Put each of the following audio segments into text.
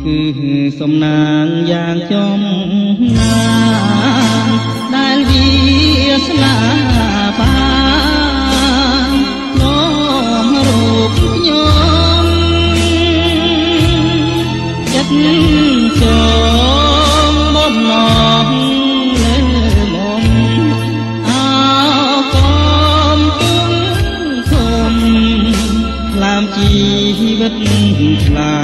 គឺសំណាងយ៉ាងចំណានដែលវាស្នាបាននាំរូបខ្ញុំចិត្តចងបំណងលើមុំអោកំពុងធំខ្លាមជីវិតថ្លៃ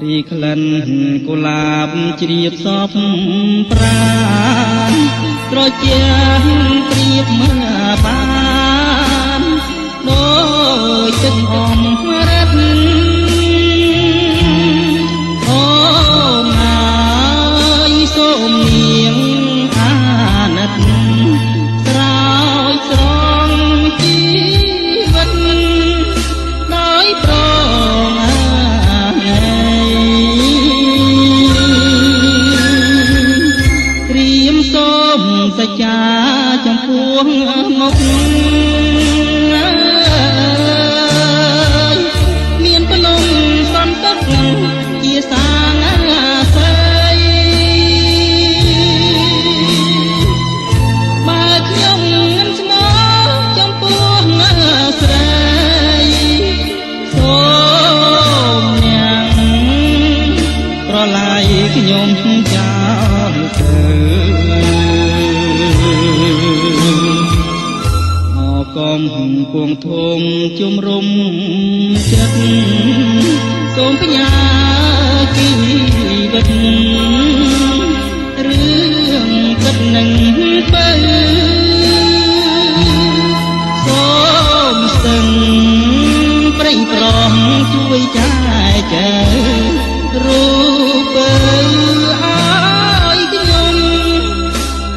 រីក្លិនកុលាបជ្រាបសពប្រាណត្រជាប្រៀបមើលបានដោយទឹកអមរឹតអូណាយសូមនាងអាណិតស្រោចស្រង់ជីវិតដោយប្រងត្រៀមសូមសច្ចាចំពោះមុខមានភ្នំសន្តិកជាសាងសីបើខ្ញុំមិនស្មោះចំពោះស្រីសូមអ្នកប្រឡាយខ្ញុំចោលទៅកំពុងធំជំរុំចិត្តសូមបញ្ញាជីវិតរឿងគិតនឹងបើសូមស្ទឹងប្រេងប្រងជួយចែកចែករូបឲ្យខ្ញុំ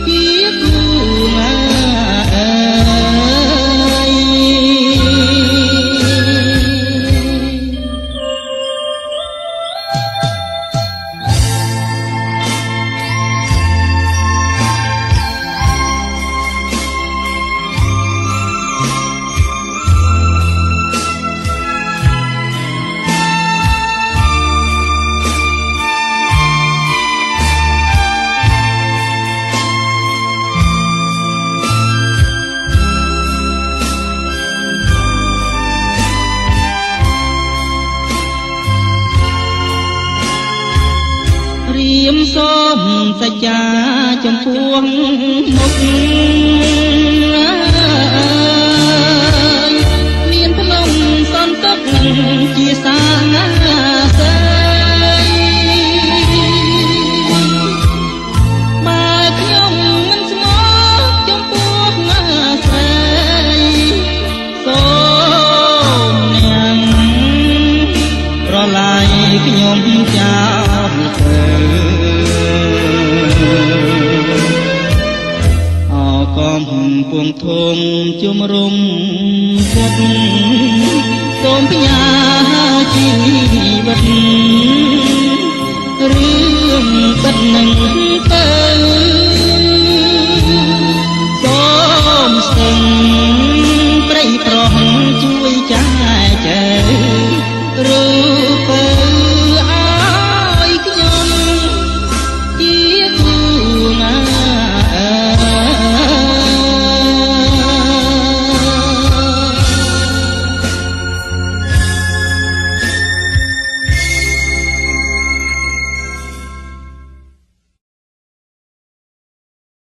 ជាគូត្រៀមសូមសច្ចាចំពោះមុខមានភ្នំសន្តិកជាសាងសីបើខ្ញុំមិនស្មោះចំពោះស្រីសូមអ្នកប្រឡាយខ្ញុំចោលទៅកំពុងធំជំរុំចិត្តសូមបញ្ញាជីវិតរឿងពិតនឹងទៅ